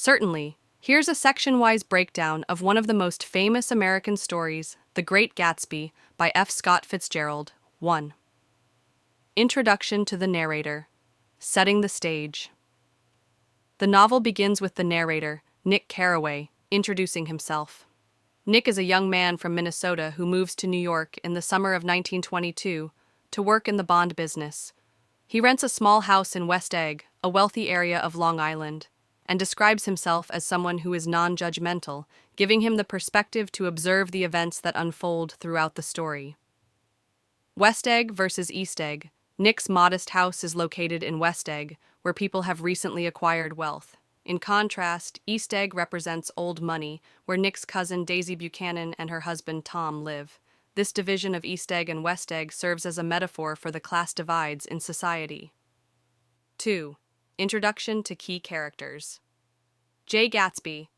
Certainly. Here's a section-wise breakdown of one of the most famous American stories, The Great Gatsby, by F. Scott Fitzgerald. 1. Introduction to the narrator. Setting the stage. The novel begins with the narrator, Nick Carraway, introducing himself. Nick is a young man from Minnesota who moves to New York in the summer of 1922 to work in the bond business. He rents a small house in West Egg, a wealthy area of Long Island, and describes himself as someone who is non-judgmental, giving him the perspective to observe the events that unfold throughout the story. West Egg versus East Egg. Nick's modest house is located in West Egg, where people have recently acquired wealth. In contrast, East Egg represents old money, where Nick's cousin Daisy Buchanan and her husband Tom live. This division of East Egg and West Egg serves as a metaphor for the class divides in society. 2. Introduction to key characters. Jay Gatsby.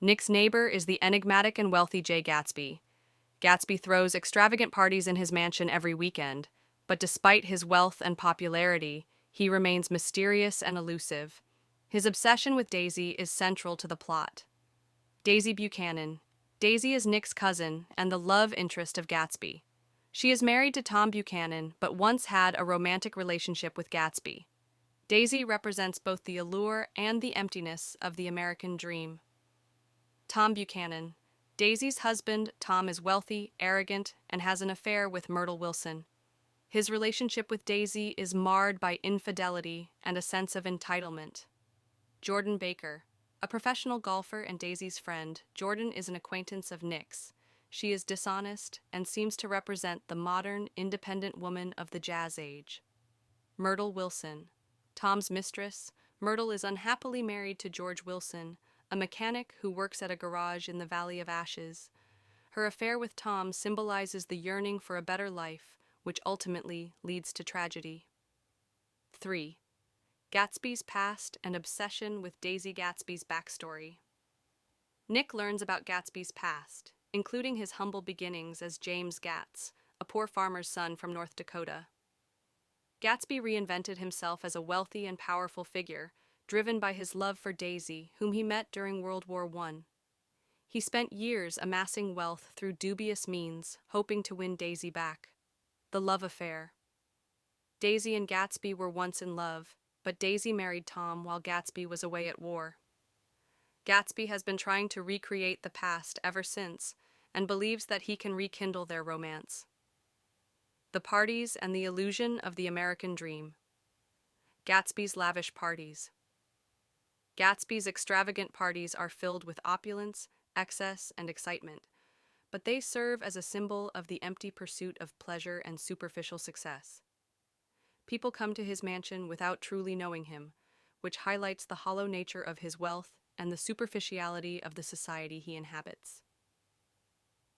Nick's neighbor is the enigmatic and wealthy Jay Gatsby. Gatsby throws extravagant parties in his mansion every weekend, but despite his wealth and popularity, he remains mysterious and elusive. His obsession with Daisy is central to the plot. Daisy Buchanan. Daisy is Nick's cousin and the love interest of Gatsby. She is married to Tom Buchanan, but once had a romantic relationship with Gatsby. Daisy represents both the allure and the emptiness of the American dream. Tom Buchanan. Daisy's husband, Tom, is wealthy, arrogant, and has an affair with Myrtle Wilson. His relationship with Daisy is marred by infidelity and a sense of entitlement. Jordan Baker. A professional golfer and Daisy's friend, Jordan is an acquaintance of Nick's. She is dishonest and seems to represent the modern, independent woman of the jazz age. Myrtle Wilson. Tom's mistress, Myrtle is unhappily married to George Wilson, a mechanic who works at a garage in the Valley of Ashes. Her affair with Tom symbolizes the yearning for a better life, which ultimately leads to tragedy. 3. Gatsby's past and obsession with Daisy. Gatsby's backstory. Nick learns about Gatsby's past, including his humble beginnings as James Gatz, a poor farmer's son from North Dakota. Gatsby reinvented himself as a wealthy and powerful figure, driven by his love for Daisy, whom he met during World War I. He spent years amassing wealth through dubious means, hoping to win Daisy back. The love affair. Daisy and Gatsby were once in love, but Daisy married Tom while Gatsby was away at war. Gatsby has been trying to recreate the past ever since, and believes that he can rekindle their romance. The parties and the illusion of the American dream. Gatsby's lavish parties. Gatsby's extravagant parties are filled with opulence, excess, and excitement, but they serve as a symbol of the empty pursuit of pleasure and superficial success. People come to his mansion without truly knowing him, which highlights the hollow nature of his wealth and the superficiality of the society he inhabits.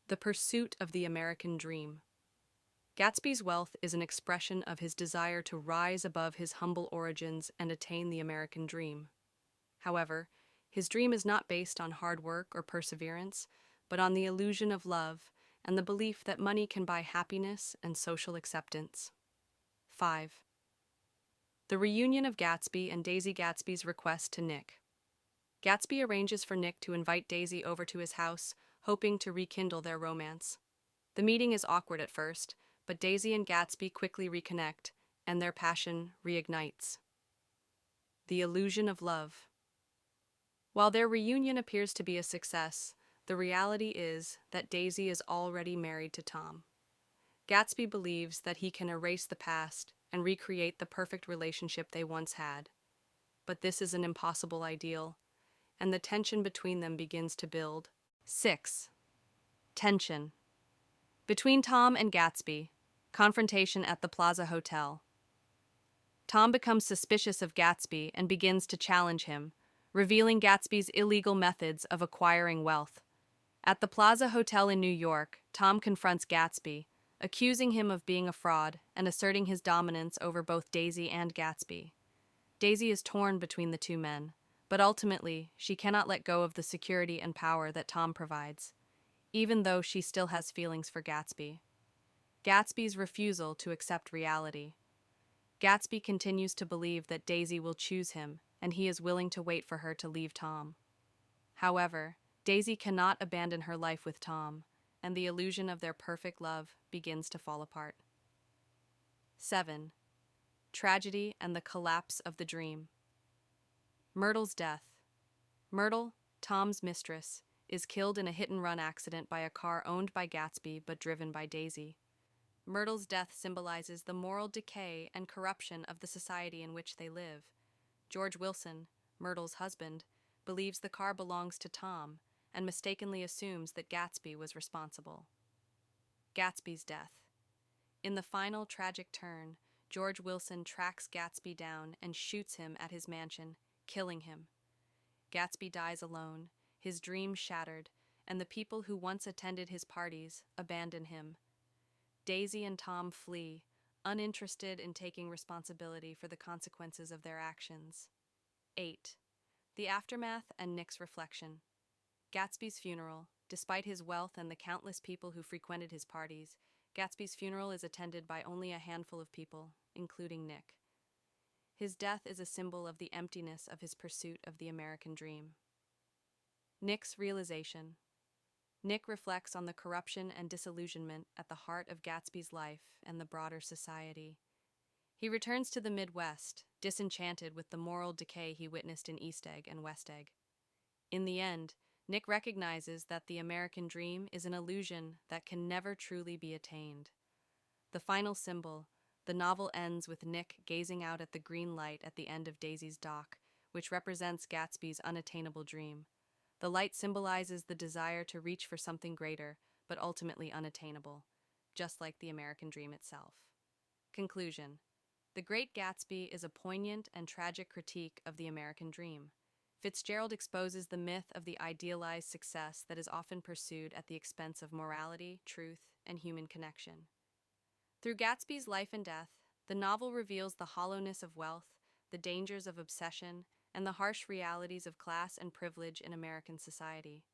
The pursuit of the American dream. Gatsby's wealth is an expression of his desire to rise above his humble origins and attain the American dream. However, his dream is not based on hard work or perseverance, but on the illusion of love and the belief that money can buy happiness and social acceptance. 5. The reunion of Gatsby and Daisy. Gatsby's request to Nick. Gatsby arranges for Nick to invite Daisy over to his house, hoping to rekindle their romance. The meeting is awkward at first, but Daisy and Gatsby quickly reconnect, and their passion reignites. The illusion of love. While their reunion appears to be a success, the reality is that Daisy is already married to Tom. Gatsby believes that he can erase the past and recreate the perfect relationship they once had. But this is an impossible ideal, and the tension between them begins to build. 6. Tension. Between Tom and Gatsby. Confrontation at the Plaza Hotel. Tom becomes suspicious of Gatsby and begins to challenge him, revealing Gatsby's illegal methods of acquiring wealth. At the Plaza Hotel in New York, Tom confronts Gatsby, accusing him of being a fraud and asserting his dominance over both Daisy and Gatsby. Daisy is torn between the two men, but ultimately she cannot let go of the security and power that Tom provides, even though she still has feelings for Gatsby. Gatsby's refusal to accept reality. Gatsby continues to believe that Daisy will choose him, and he is willing to wait for her to leave Tom. However, Daisy cannot abandon her life with Tom, and the illusion of their perfect love begins to fall apart. 7. Tragedy and the collapse of the dream. Myrtle's death. Myrtle, Tom's mistress, is killed in a hit-and-run accident by a car owned by Gatsby but driven by Daisy. Myrtle's death symbolizes the moral decay and corruption of the society in which they live. George Wilson, Myrtle's husband, believes the car belongs to Tom and mistakenly assumes that Gatsby was responsible. Gatsby's death. In the final tragic turn, George Wilson tracks Gatsby down and shoots him at his mansion, killing him. Gatsby dies alone, his dream shattered, and the people who once attended his parties abandon him. Daisy and Tom flee, uninterested in taking responsibility for the consequences of their actions. 8. The aftermath and Nick's reflection. Gatsby's funeral. Despite his wealth and the countless people who frequented his parties, Gatsby's funeral is attended by only a handful of people, including Nick. His death is a symbol of the emptiness of his pursuit of the American dream. Nick's realization. Nick reflects on the corruption and disillusionment at the heart of Gatsby's life and the broader society. He returns to the Midwest, disenchanted with the moral decay he witnessed in East Egg and West Egg. In the end, Nick recognizes that the American dream is an illusion that can never truly be attained. The final symbol, the novel ends with Nick gazing out at the green light at the end of Daisy's dock, which represents Gatsby's unattainable dream. The light symbolizes the desire to reach for something greater, but ultimately unattainable, just like the American dream itself. Conclusion. The Great Gatsby is a poignant and tragic critique of the American dream. Fitzgerald exposes the myth of the idealized success that is often pursued at the expense of morality, truth, and human connection. Through Gatsby's life and death, the novel reveals the hollowness of wealth, the dangers of obsession, and the harsh realities of class and privilege in American society.